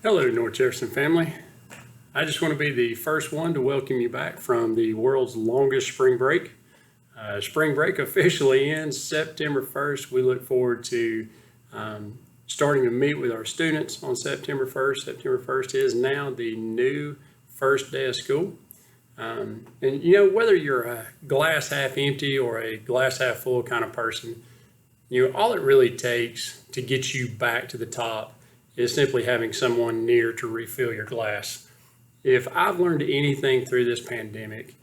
Hello, North Jefferson family. I just want to be the first one to welcome you back from the world's longest spring break. Spring break officially ends September 1st. We look forward to starting to meet with our students on September 1st. September 1st is now the new first day of school. And you know, whether you're a glass half empty or a glass half full kind of person, you know, all it really takes to get you back to the top is simply having someone near to refill your glass. If I've learned anything through this pandemic,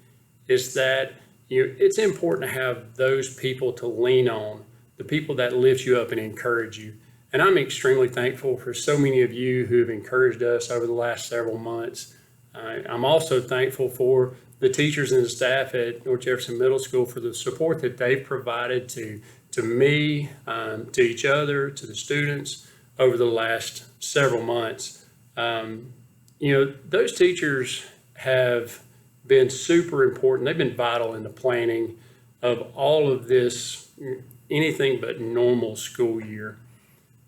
it's that it's important to have those people to lean on, the people that lift you up and encourage you. And I'm extremely thankful for so many of you who have encouraged us over the last several months. I'm also thankful for the teachers and the staff at North Jefferson Middle School for the support that they've provided to me, to each other, to the students over the last several months. Those teachers have been super important. They've been vital in the planning of all of this, anything but normal school year.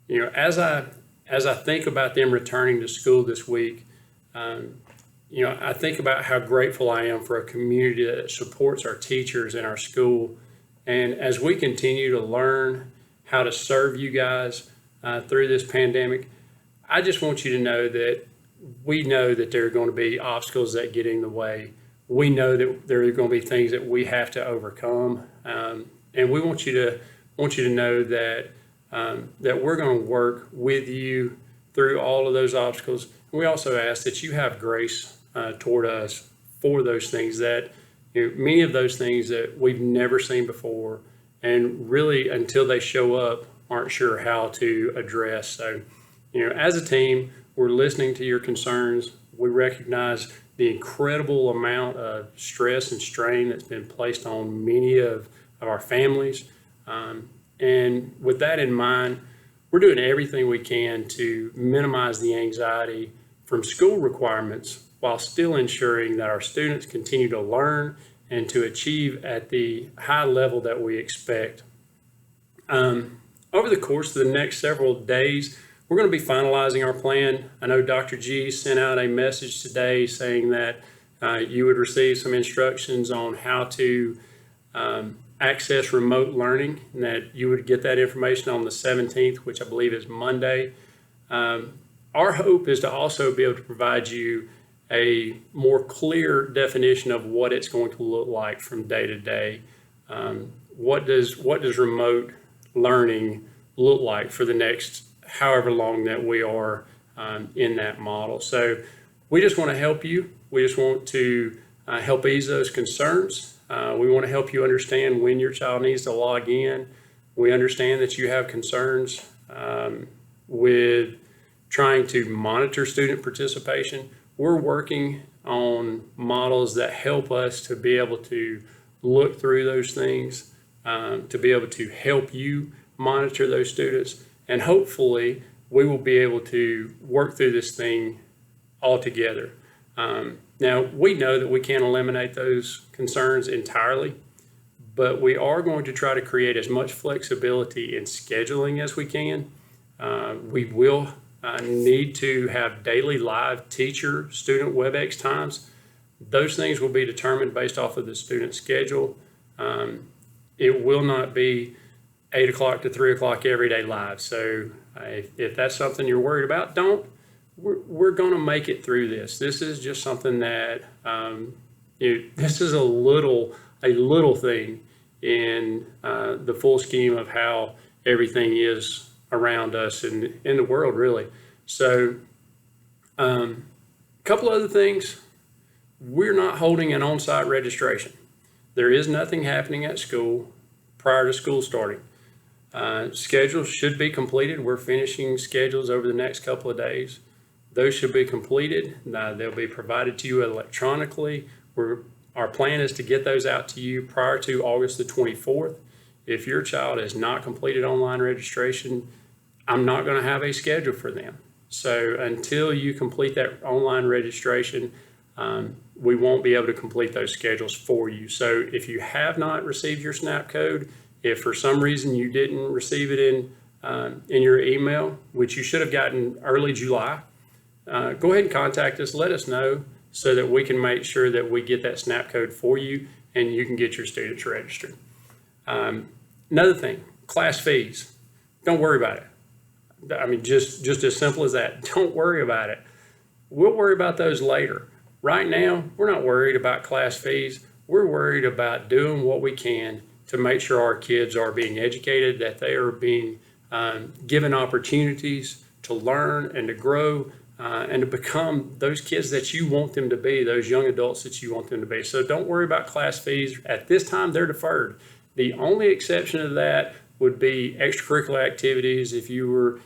You know, as I think about them returning to school this week, I think about how grateful I am for a community that supports our teachers and our school. And as we continue to learn how to serve you guys through this pandemic, I just want you to know that we know that there are going to be obstacles that get in the way. We know that there are going to be things that we have to overcome, and we want you to know that that we're going to work with you through all of those obstacles. And we also ask that you have grace toward us for those things that many of those things that we've never seen before, and really until they show up, aren't sure how to address. So, as a team, we're listening to your concerns. We recognize the incredible amount of stress and strain that's been placed on many of our families. And with that in mind, we're doing everything we can to minimize the anxiety from school requirements while still ensuring that our students continue to learn and to achieve at the high level that we expect. Over the course of the next several days, we're going to be finalizing our plan. I know Dr. G sent out a message today saying that you would receive some instructions on how to access remote learning, and that you would get that information on the 17th, which I believe is Monday. Our hope is to also be able to provide you a more clear definition of what it's going to look like from day to day. What does remote learning look like for the next however long that we are in that model? So we just want to help you. We just want to help ease those concerns. We want to help you understand when your child needs to log in. We understand that you have concerns with trying to monitor student participation. We're working on models that help us to be able to look through those things, to be able to help you monitor those students, and hopefully we will be able to work through this thing all together. Now, we know that we can't eliminate those concerns entirely, but we are going to try to create as much flexibility in scheduling as we can. We will need to have daily live teacher-student WebEx times. Those things will be determined based off of the student schedule. It will not be 8 o'clock to 3 o'clock every day live. So if that's something you're worried about, we're going to make it through this. This is just something that, this is a little thing in the full scheme of how everything is around us and in the world, really. So a couple other things. We're not holding an on-site registration. There is nothing happening at school prior to school starting. Schedules should be completed. We're finishing schedules over the next couple of days. Those should be completed. They'll be provided to you electronically. Our plan is to get those out to you prior to August the 24th. If your child has not completed online registration, I'm not going to have a schedule for them. So until you complete that online registration, we won't be able to complete those schedules for you. So if you have not received your SNAP code, if for some reason you didn't receive it in your email, which you should have gotten early July, go ahead and contact us. Let us know so that we can make sure that we get that SNAP code for you and you can get your students registered. Another thing, class fees. Don't worry about it. I mean, just as simple as that. Don't worry about it. We'll worry about those later. Right now, we're not worried about class fees. We're worried about doing what we can to make sure our kids are being educated, that they are being given opportunities to learn and to grow and to become those kids that you want them to be, those young adults that you want them to be. So don't worry about class fees. At this time, they're deferred. The only exception to that would be extracurricular activities. If you were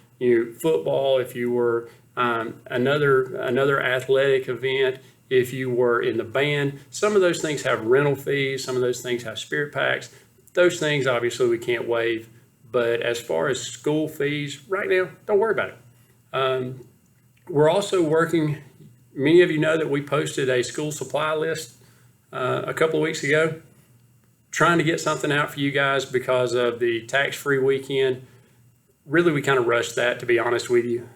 football, if you were another athletic event, if you were in the band, some of those things have rental fees, some of those things have spirit packs. Those things, obviously, we can't waive. But as far as school fees, right now, don't worry about it. We're also working, many of you know that we posted a school supply list a couple of weeks ago, trying to get something out for you guys because of the tax-free weekend. Really, we kind of rushed that, to be honest with you.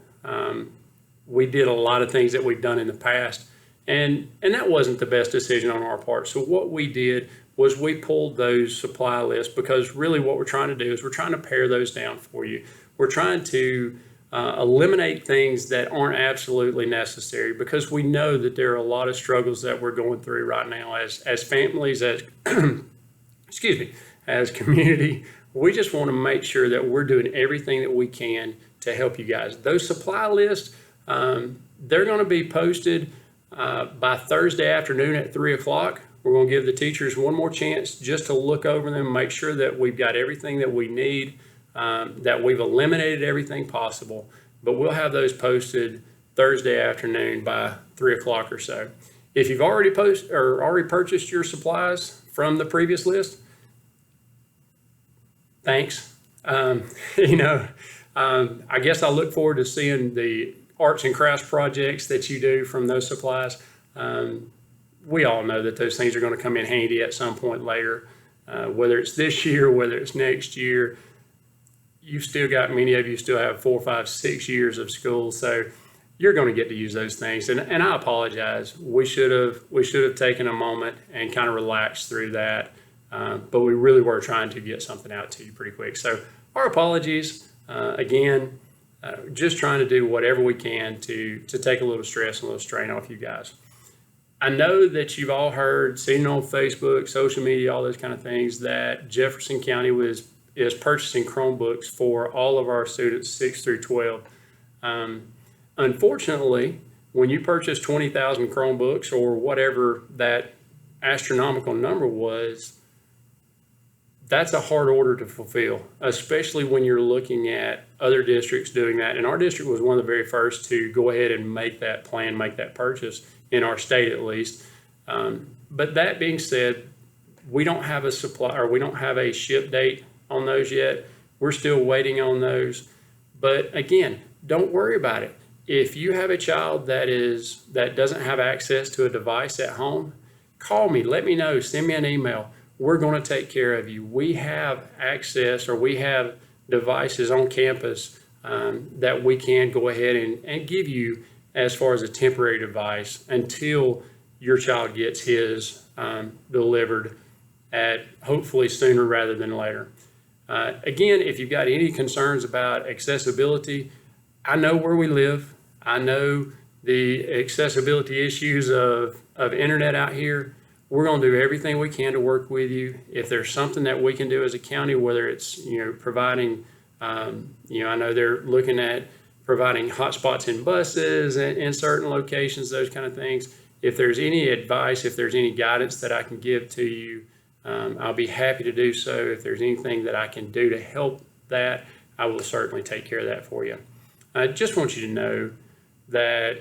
We did a lot of things that we've done in the past, and that wasn't the best decision on our part. So what we did was we pulled those supply lists because really what we're trying to do is we're trying to pare those down for you. We're trying to eliminate things that aren't absolutely necessary because we know that there are a lot of struggles that we're going through right now as families, as excuse me, as community. We just want to make sure that we're doing everything that we can to help you guys. Those supply lists, they're going to be posted by Thursday afternoon at 3 o'clock. We're going to give the teachers one more chance just to look over them, make sure that we've got everything that we need, that we've eliminated everything possible. But we'll have those posted Thursday afternoon by 3 o'clock or so. If you've already purchased your supplies from the previous list, thanks. I guess I look forward to seeing the arts and crafts projects that you do from those supplies. We all know that those things are going to come in handy at some point later, whether it's this year, whether it's next year. You've still got, many of you still have 4, 5, 6 years of school, so you're going to get to use those things. And I apologize. We should have taken a moment and kind of relaxed through that, but we really were trying to get something out to you pretty quick. So our apologies. Again, just trying to do whatever we can to take a little stress and a little strain off you guys. I know that you've all heard, seen on Facebook, social media, all those kind of things, that Jefferson County is purchasing Chromebooks for all of our students 6 through 12. Unfortunately, when you purchase 20,000 Chromebooks or whatever that astronomical number was, that's a hard order to fulfill, especially when you're looking at other districts doing that. And our district was one of the very first to go ahead and make that plan, make that purchase, in our state at least. But that being said, we don't have a supply, or we don't have a ship date on those yet. We're still waiting on those. But again, don't worry about it. If you have a child that doesn't have access to a device at home, call me, let me know, send me an email. We're going to take care of you. We have access, or we have devices on campus that we can go ahead and give you as far as a temporary device until your child gets his delivered at hopefully sooner rather than later. Again, if you've got any concerns about accessibility, I know where we live. I know the accessibility issues of internet out here. We're going to do everything we can to work with you. If there's something that we can do as a county, whether it's providing, I know they're looking at providing hotspots in buses and in certain locations, those kind of things. If there's any advice, if there's any guidance that I can give to you, I'll be happy to do so. If there's anything that I can do to help that, I will certainly take care of that for you. I just want you to know that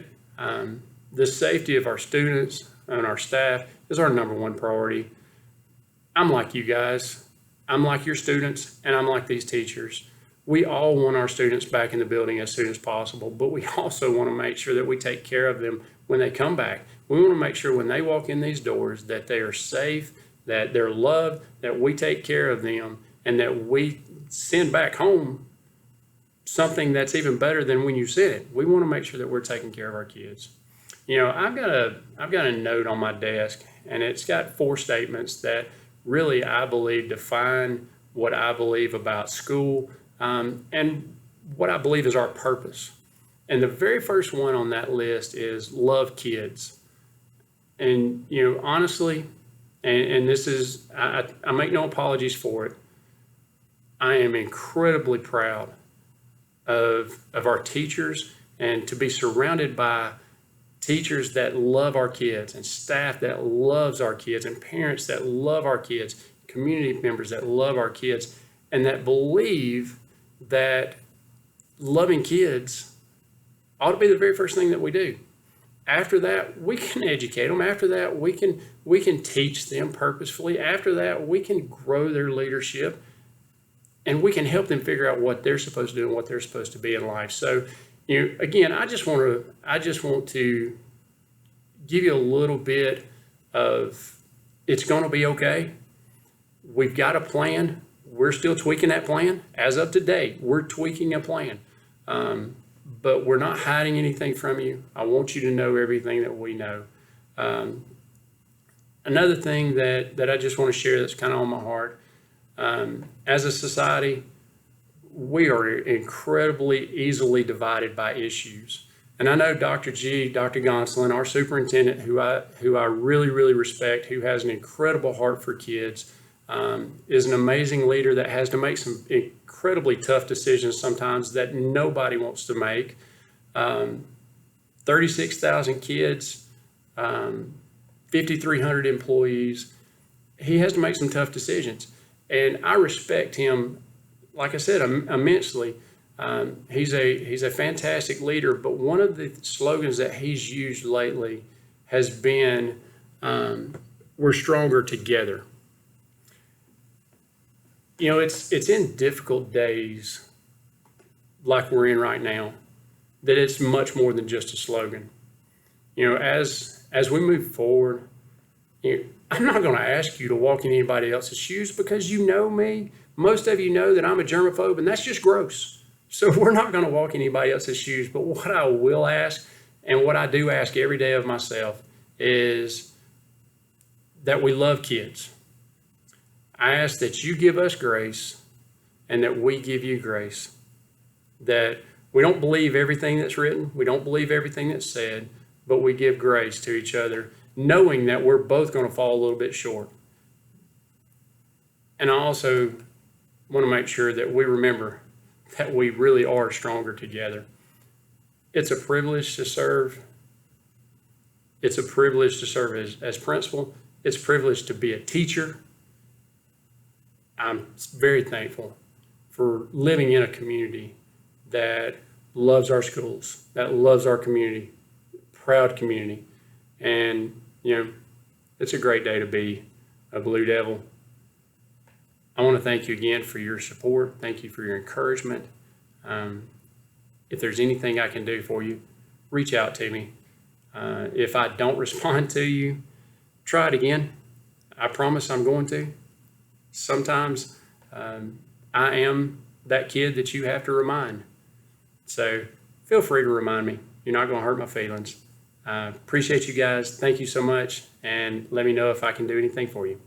the safety of our students and our staff is our number one priority. I'm like you guys. I'm like your students, and I'm like these teachers. We all want our students back in the building as soon as possible, but we also want to make sure that we take care of them when they come back. We want to make sure when they walk in these doors that they are safe, that they're loved, that we take care of them, and that we send back home something that's even better than when you said it. We want to make sure that we're taking care of our kids. You know, I've got a note on my desk, and it's got 4 statements that really, I believe, define what I believe about school, and what I believe is our purpose. And the very first one on that list is love kids. And, you know, honestly, and this is, I make no apologies for it, I am incredibly proud of our teachers, and to be surrounded by teachers that love our kids, and staff that loves our kids, and parents that love our kids, community members that love our kids, and that believe that loving kids ought to be the very first thing that we do. After that, we can educate them. After that, we can teach them purposefully. After that, we can grow their leadership, and we can help them figure out what they're supposed to do and what they're supposed to be in life. So, you know, again, I just want to give you a little bit of, it's going to be okay. We've got a plan. We're still tweaking that plan. As of today, we're tweaking a plan. But we're not hiding anything from you. I want you to know everything that we know. Another thing that I just want to share that's kind of on my heart, as a society, we are incredibly easily divided by issues. And I know Dr. Gonsolin, our superintendent, who I really, really respect, who has an incredible heart for kids, is an amazing leader that has to make some incredibly tough decisions sometimes that nobody wants to make. 36,000 kids, 5,300 employees. He has to make some tough decisions. And I respect him, like I said, immensely. He's a fantastic leader, but one of the slogans that he's used lately has been, we're stronger together. You know, it's in difficult days like we're in right now that it's much more than just a slogan. You know, as we move forward, you know, I'm not going to ask you to walk in anybody else's shoes, because you know me. Most of you know that I'm a germaphobe, and that's just gross. So we're not going to walk in anybody else's shoes. But what I will ask, and what I do ask every day of myself, is that we love kids. I ask that you give us grace, and that we give you grace. That we don't believe everything that's written, we don't believe everything that's said, but we give grace to each other, knowing that we're both going to fall a little bit short. And I also want to make sure that we remember that we really are stronger together. It's a privilege to serve. It's a privilege to serve as principal. It's a privilege to be a teacher. I'm very thankful for living in a community that loves our schools, that loves our community, proud community. And, you know, it's a great day to be a Blue Devil. I want to thank you again for your support. Thank you for your encouragement. If there's anything I can do for you, reach out to me. If I don't respond to you, try it again. I promise I'm going to. Sometimes I am that kid that you have to remind. So feel free to remind me. You're not going to hurt my feelings. Appreciate you guys. Thank you so much. And let me know if I can do anything for you.